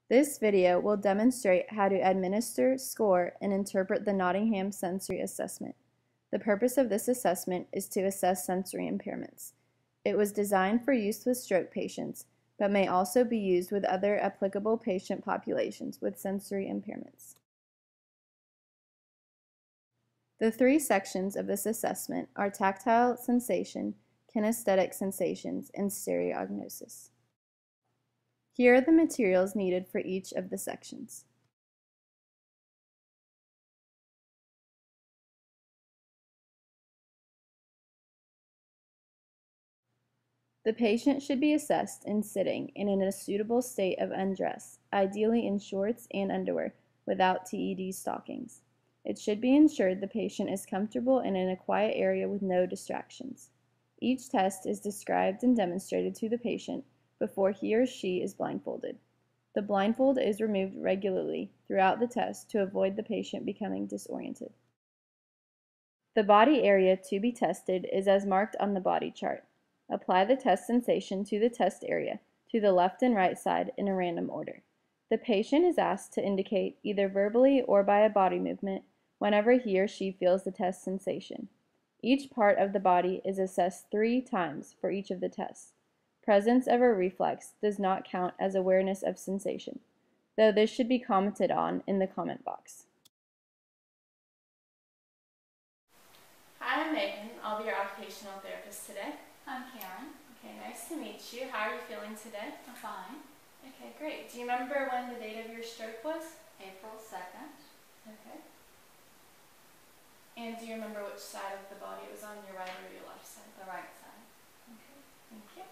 This video will demonstrate how to administer, score, and interpret the Nottingham Sensory Assessment. The purpose of this assessment is to assess sensory impairments. It was designed for use with stroke patients, but may also be used with other applicable patient populations with sensory impairments. The three sections of this assessment are tactile sensation, kinesthetic sensations, and stereognosis. Here are the materials needed for each of the sections. The patient should be assessed in sitting and in a suitable state of undress, ideally in shorts and underwear, without TED stockings. It should be ensured the patient is comfortable and in a quiet area with no distractions. Each test is described and demonstrated to the patient before he or she is blindfolded. The blindfold is removed regularly throughout the test to avoid the patient becoming disoriented. The body area to be tested is as marked on the body chart. Apply the test sensation to the test area, to the left and right side in a random order. The patient is asked to indicate, either verbally or by a body movement, whenever he or she feels the test sensation. Each part of the body is assessed 3 times for each of the tests. Presence of a reflex does not count as awareness of sensation, though this should be commented on in the comment box. Hi, I'm Megan. I'll be your occupational therapist today. I'm Karen. Okay, nice to meet you. How are you feeling today? I'm fine. Okay, great. Do you remember when the date of your stroke was? April 2nd. Okay. And do you remember which side of the body it was on, your right or your left side? The right side. Okay, thank you.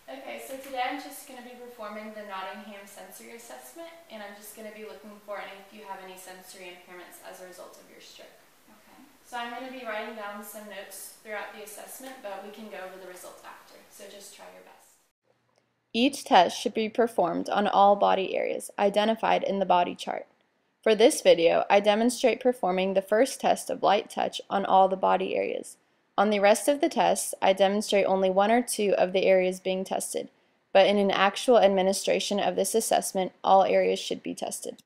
Okay, so today I'm just going to be performing the Nottingham Sensory Assessment, and I'm just going to be looking for if you have any sensory impairments as a result of your stroke. Okay. So I'm going to be writing down some notes throughout the assessment, but we can go over the results after, so just try your best. Each test should be performed on all body areas identified in the body chart. For this video, I demonstrate performing the first test of light touch on all the body areas. On the rest of the tests, I demonstrate only 1 or 2 of the areas being tested, but in an actual administration of this assessment, all areas should be tested.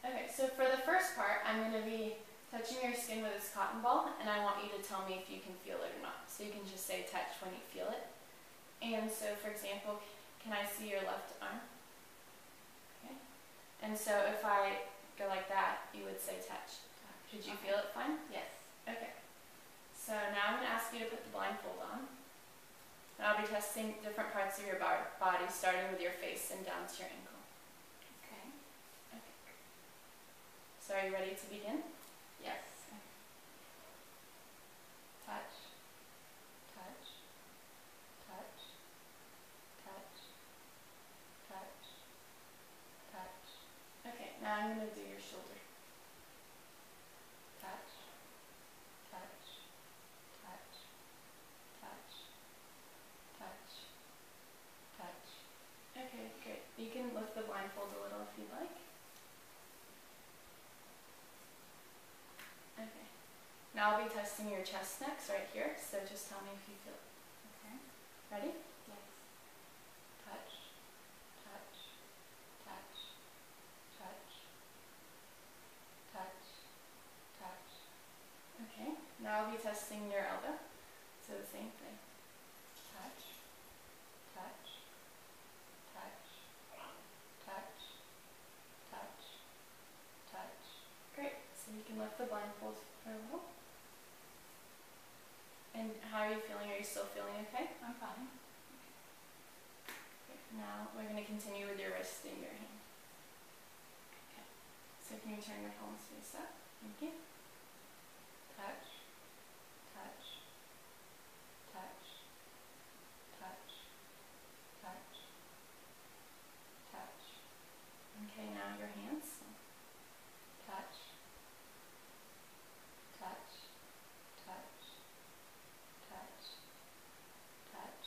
Okay, so for the first part, I'm going to be touching your skin with this cotton ball, and I want you to tell me if you can feel it or not. So you can just say touch when you feel it. And so, for example, can I see your left arm? Okay. And so if I go like that, you would say touch. Could you feel it fine? Yes. Okay. So now I'm going to ask you to put the blindfold on. And I'll be testing different parts of your body, starting with your face and down to your ankle. Okay. Okay. So are you ready to begin? Yes. Touch, touch, touch, touch, touch, touch. Okay, now I'm going to do your shoulder. Touch, touch, touch, touch, touch, touch. Okay, great. You can lift the blindfold a little if you'd like. Okay. Now I'll be testing your chest next, right here, so just tell me if you feel it. Okay. Ready? Yes. Touch, touch, touch, touch, touch, touch. Okay, now I'll be testing your elbow, so the same thing. Touch, touch, touch, touch, touch, touch. Great, so you can lift the blindfold for a little. And how are you feeling? Are you still feeling okay? I'm fine. Okay, now we're going to continue with your wrist and your hand. Okay, so can you turn your palms face up? Thank you. Touch, touch, touch, touch, touch, touch. Okay, now your hands. Touch, touch, touch, touch, touch,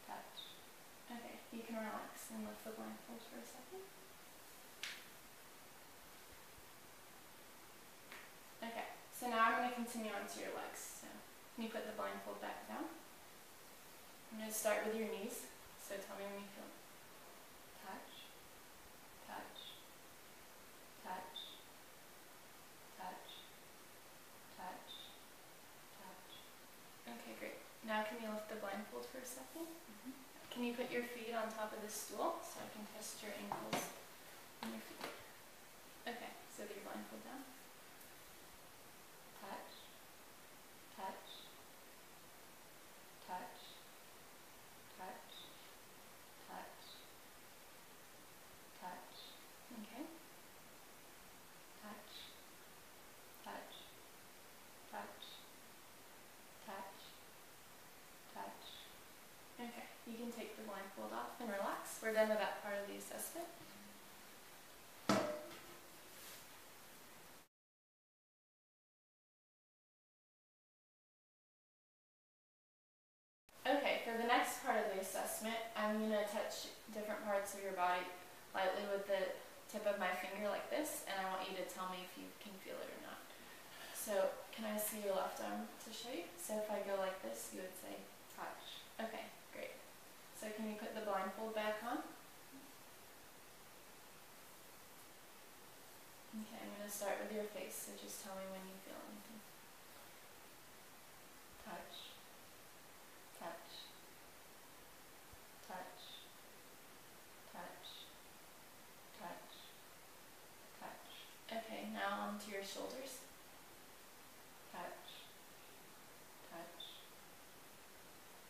touch. Okay, you can relax and lift the blindfold for a second. Okay, so now I'm going to continue on to your legs. So can you put the blindfold back going to start with your knees. So tell me when you feel it. Touch, touch, touch, touch, touch, touch. Okay, great. Now can you lift the blindfold for a second? Can you put your feet on top of the stool so I can test your ankles and your feet? Okay, so get your blindfold down. Touch, touch, touch, touch, touch, touch. Okay. Touch, touch, touch, touch, touch. Okay, you can take the blindfold off and relax. We're done with that part of the assessment. Okay, for the next part of the assessment, I'm going to touch different parts of your body lightly with the tip of my finger like this, and I want you to tell me if you can feel it or not. So, can I see your left arm to show you? So if I go like this, you would say touch. Okay, great. So can you put the blindfold back on? Okay, I'm going to start with your face, so just tell me when you feel anything. Touch, touch, touch, touch, touch, touch. Okay, now onto your shoulders. Touch, touch,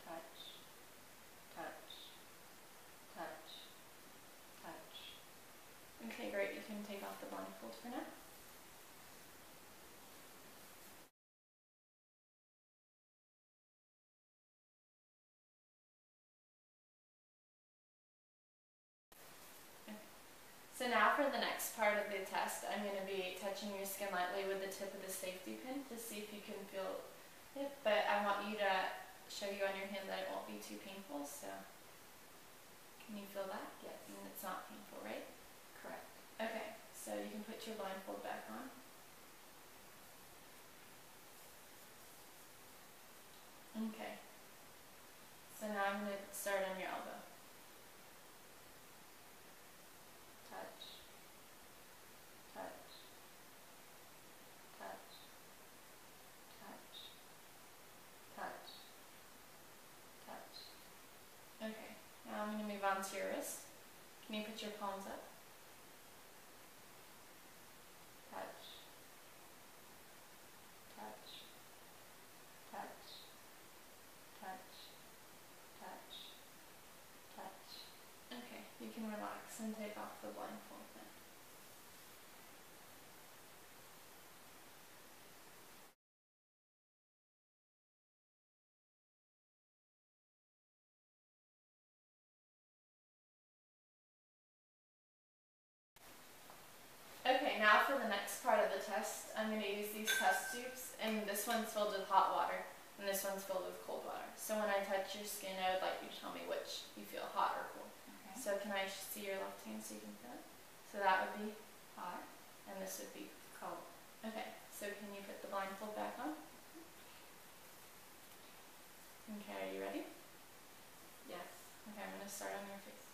touch, touch, touch, touch. Okay, great. You can take off the blindfold for now. So now for the next part of the test, I'm going to be touching your skin lightly with the tip of the safety pin to see if you can feel it, but I want you to show you on your hand that it won't be too painful, so can you feel that? Yes. And it's not painful, right? Correct. Okay, so you can put your blindfold back on. Okay, so now I'm going to start on your elbow. Touch, touch, touch, touch, touch, touch. Okay, now I'm going to move on to your wrist. Can you put your palms up? Touch, touch, touch, touch, touch, touch. Okay, you can relax and take off the blindfold now. Okay, now for the next part of the test, I'm going to use these test tubes, and this one's filled with hot water, and this one's filled with cold water. So when I touch your skin, I would like you to tell me which you feel, hot or cold. Okay. So can I see your left hand so you can feel it? So that would be Hot. and this would be Cold. okay. So can you put the blindfold back on? Okay, are you ready? Yes. Okay, I'm going to start on your face.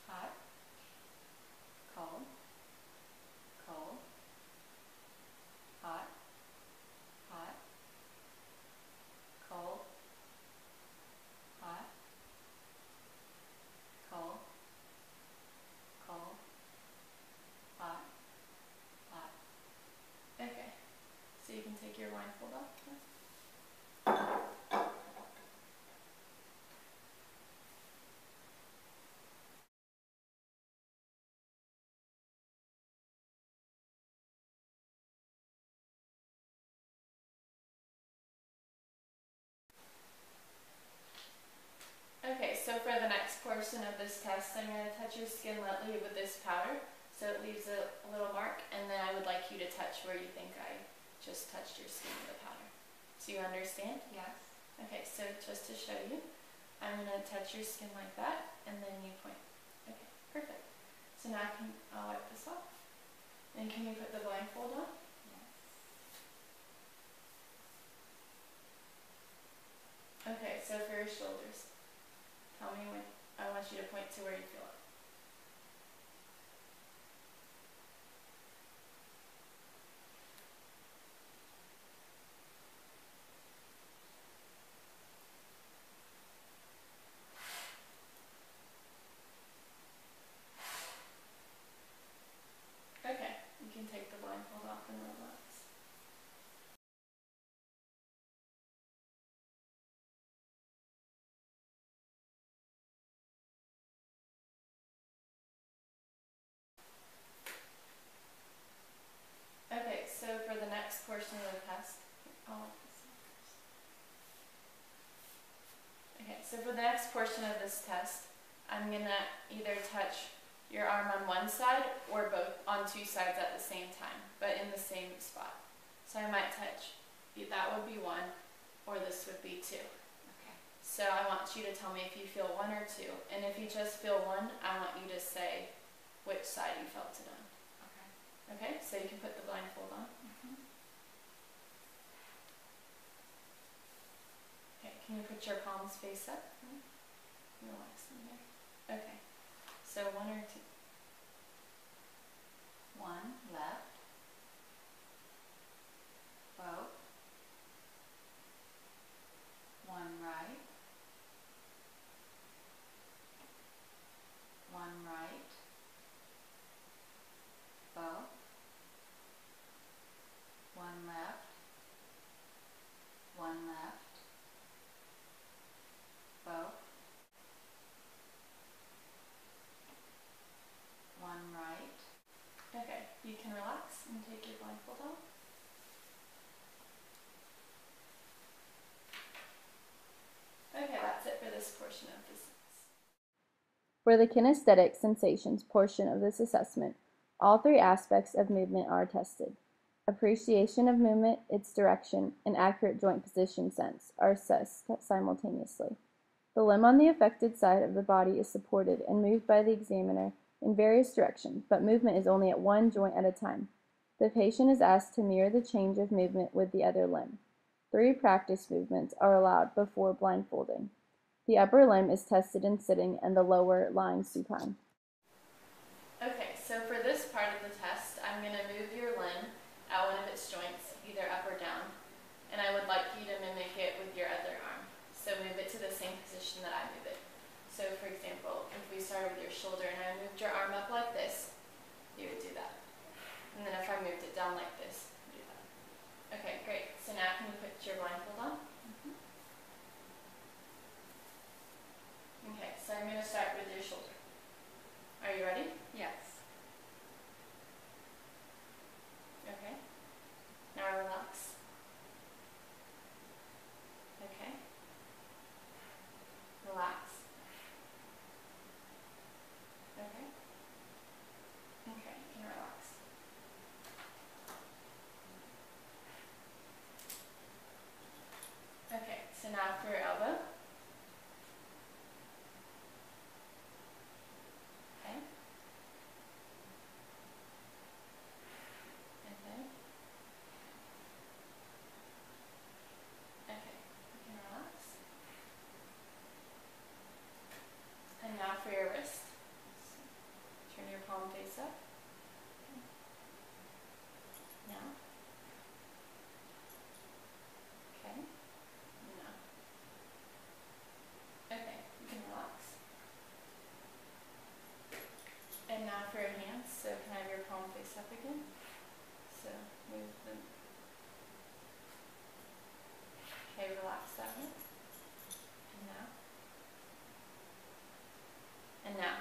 Hot. Cold. Cold. Hot. Hot. Cold. Hot. Cold. Cold. Hot. Hot. Okay, so you can take your blindfold off now. Okay, so for the next portion of this test, I'm going to touch your skin lightly with this powder, so it leaves a little mark, and then I would like you to touch where you think I just touched your skin with the powder. So you understand? Yes. Okay, so just to show you, I'm going to touch your skin like that, and then you point. Okay, perfect. So now I'll wipe this off. And can you put the blindfold on? Yes. Okay, so so for your shoulders, tell me when, I want you to point to where you feel it. Okay, you can take the blindfold off and relax. Okay, so for the next portion of the test, so for the next portion of this test, I'm gonna either touch your arm on one side or both on two sides at the same time, but in the same spot. So I might touch, that would be one, or this would be two. Okay. So I want you to tell me if you feel one or two, and if you just feel one, I want you to say which side you felt it on. Okay. Okay, so you can put the blindfold on. Okay, can you put your palms face up? Relax in there. Okay, so one or two. One left, both, one right, both, one left, both, one right. Okay, you can relax and take your blindfold off. Okay, that's it for this portion of this. For the kinesthetic sensations portion of this assessment, all three aspects of movement are tested. Appreciation of movement, its direction, and accurate joint position sense are assessed simultaneously. The limb on the affected side of the body is supported and moved by the examiner in various directions, but movement is only at one joint at a time. The patient is asked to mirror the change of movement with the other limb. 3 practice movements are allowed before blindfolding. The upper limb is tested in sitting and the lower lying supine. Okay, so for this part of the test, I'm going to move your limb at one of its joints, either up or down, and I would like you to mimic it with your other arm. So move it to the same position that I move it. So for example, if we started with your shoulder and I moved your arm up like this, you would do that. And then if I moved it down like this, do that. Okay, great. So now can you put your blindfold on? Okay, so I'm going to start with your shoulder. Are you ready? Yes. Okay. Now relax. Okay. Relax. Okay. Okay, you can relax. Okay, so now for your elbow. Okay. Okay. Okay, you can relax. And now for your wrist. Turn your palm face up. Now. Okay. Now. Okay, you can relax. And now for your hands, so can I have your palm face up again? So move them. Okay, relax that one. And now. And now.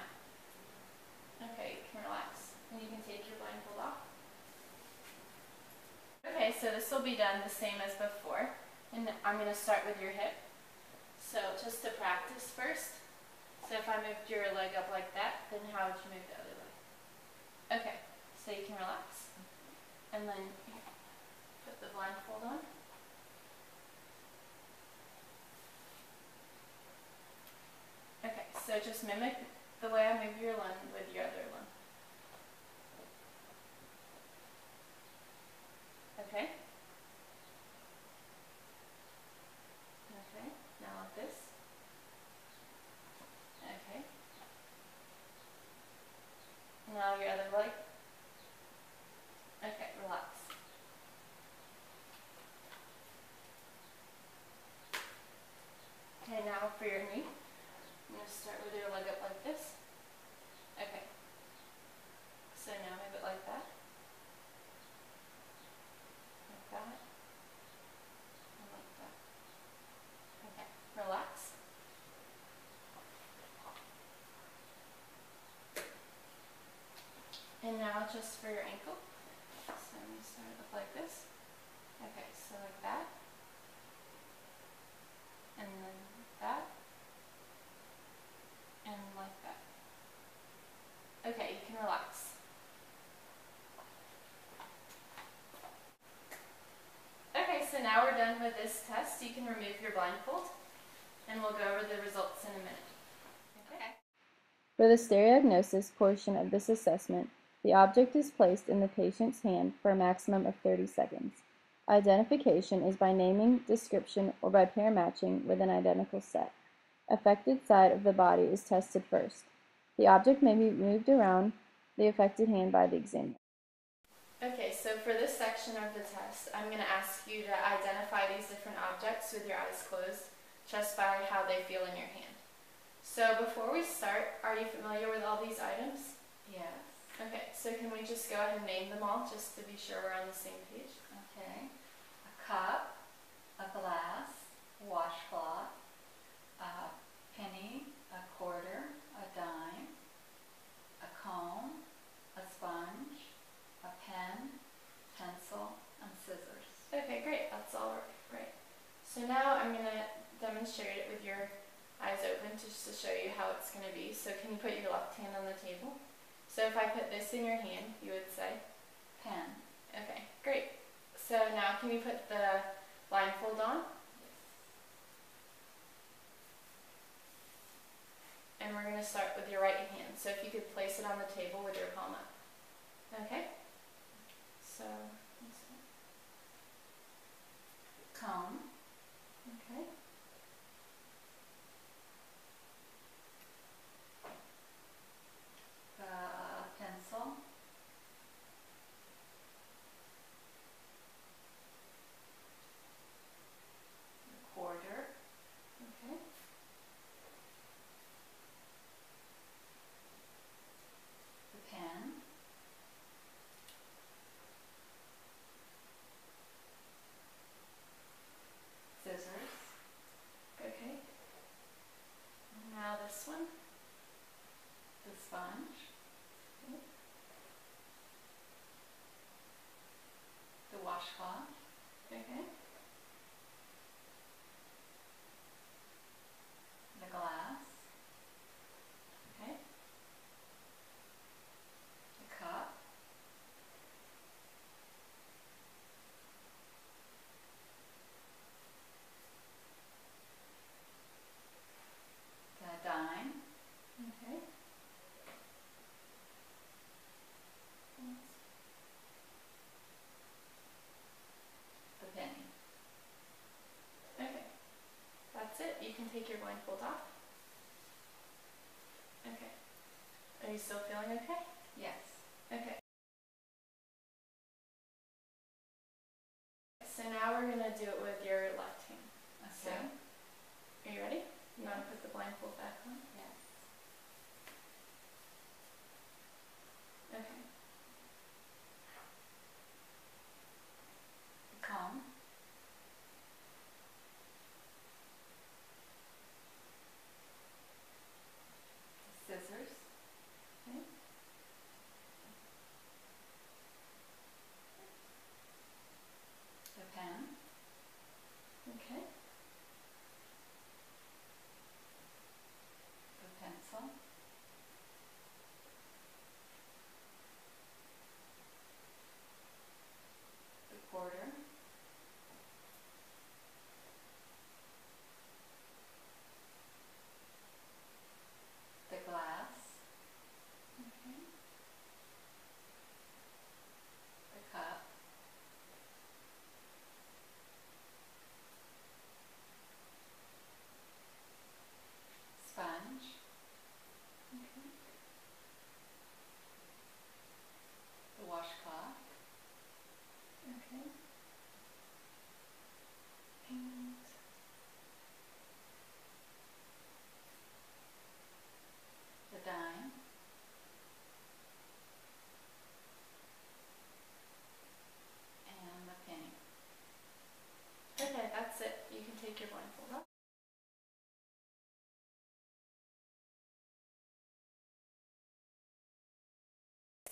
Okay, you can relax. And you can take your blindfold off. Okay, so this will be done the same as before. And I'm going to start with your hip. So just to practice first. So if I moved your leg up like that, then how would you move the other leg? Okay, so you can relax. And then put the blindfold on. Okay, so just mimic the way I move your limb with your other limb. Okay? Okay, now like this. other leg. Okay, relax. Okay, now for your knee, I'm going to start with your leg up like this. Okay. So now move it like that. Like that. And like that. Okay, relax. And now just for your ankle. So I'm going to start it up like this. Okay, so like that. And then that. And like that. Okay, you can relax. Okay, so now we're done with this test. You can remove your blindfold, and we'll go over the results in a minute. Okay. For the stereognosis portion of this assessment, the object is placed in the patient's hand for a maximum of 30 seconds. Identification is by naming, description, or by pair matching with an identical set. Affected side of the body is tested first. The object may be moved around the affected hand by the examiner. Okay, so for this section of the test, I'm going to ask you to identify these different objects with your eyes closed, just by how they feel in your hand. So before we start, are you familiar with all these items? Yes. Okay, so can we just go ahead and name them all, just to be sure we're on the same page? Okay. A cup, a glass, a washcloth, a penny, a quarter, a dime, a comb, a sponge, a pen, pencil, and scissors. Okay, great. That's all right. So now I'm going to demonstrate it with your eyes open just to show you how it's going to be. So can you put your left hand on the table? So if I put this in your hand, you would say? Pen. Okay, great. So now can you put the blindfold on? And we're going to start with your right hand. So if you could place it on the table with your palm up. Okay? So, Comb. okay. The pencil. The quarter. Okay. The pen. Scissors. Okay. Now this one. The sponge. Okay. The washcloth. Okay. The glass. Okay. The cup. The dime. Okay. The penny. Okay. That's it. You can take your blindfold off. Okay. Are you still feeling okay? Yes. Okay. So now we're going to do it with your left hand. So, Okay. are you ready? You want to put the blindfold back on? Yes. Okay. The comb. The scissors. Okay. The pen. Okay.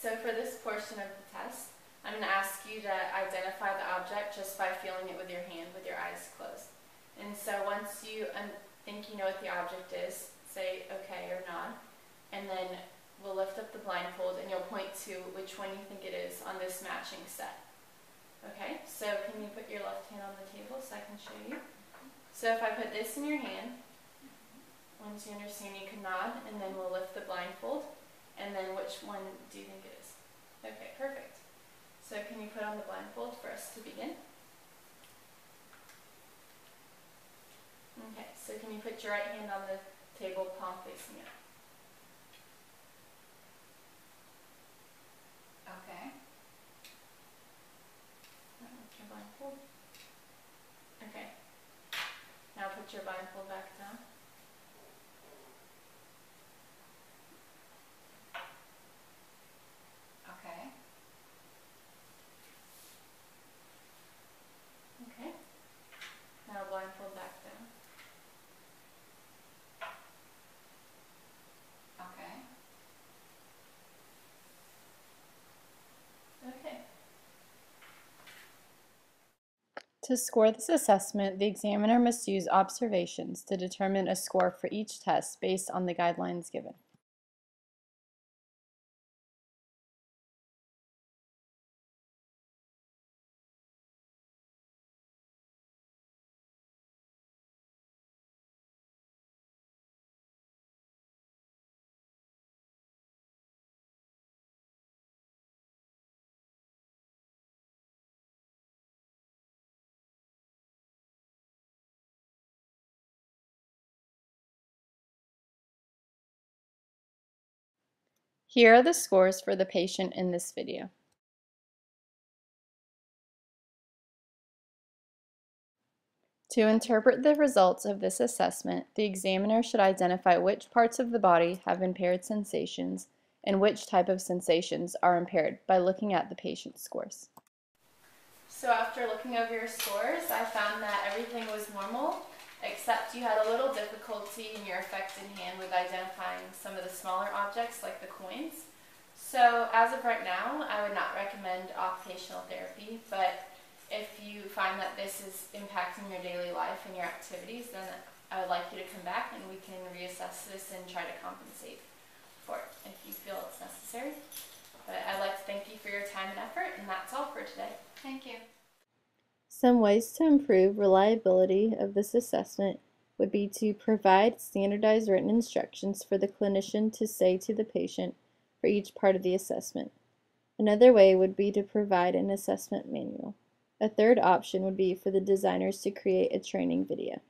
so for this portion of the test, I'm going to ask you to identify the object just by feeling it with your hand with your eyes closed. And so once you think you know what the object is, say okay or nod, and then we'll lift up the blindfold and you'll point to which one you think it is on this matching set. Okay, so can you put your left hand on the table so I can show you? So if I put this in your hand, once you understand you can nod, and then we'll lift the blindfold, and then which one do you think it is? Okay, perfect. So can you put on the blindfold for us to begin? Okay, so can you put your right hand on the table, palm facing up? Okay. Now put your blindfold. Okay. Now put your blindfold back down. Okay. Okay. Now blindfold back down. Okay. Okay. To score this assessment, the examiner must use observations to determine a score for each test based on the guidelines given. Here are the scores for the patient in this video. To interpret the results of this assessment, the examiner should identify which parts of the body have impaired sensations and which type of sensations are impaired by looking at the patient's scores. So after looking over your scores, I found that everything was normal, except you had a little difficulty in your affected hand with identifying some of the smaller objects like the coins. So as of right now, I would not recommend occupational therapy, but if you find that this is impacting your daily life and your activities, then I would like you to come back and we can reassess this and try to compensate for it if you feel it's necessary. But I'd like to thank you for your time and effort, and that's all for today. Thank you. Some ways to improve reliability of this assessment would be to provide standardized written instructions for the clinician to say to the patient for each part of the assessment. Another way would be to provide an assessment manual. A third option would be for the designers to create a training video.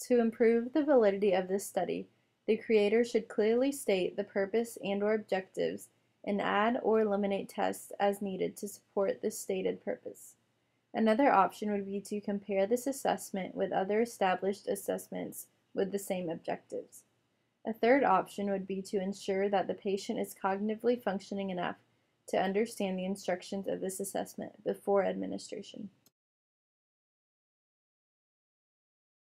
To improve the validity of this study, the creator should clearly state the purpose and/or objectives and add or eliminate tests as needed to support the stated purpose. Another option would be to compare this assessment with other established assessments with the same objectives. A third option would be to ensure that the patient is cognitively functioning enough to understand the instructions of this assessment before administration.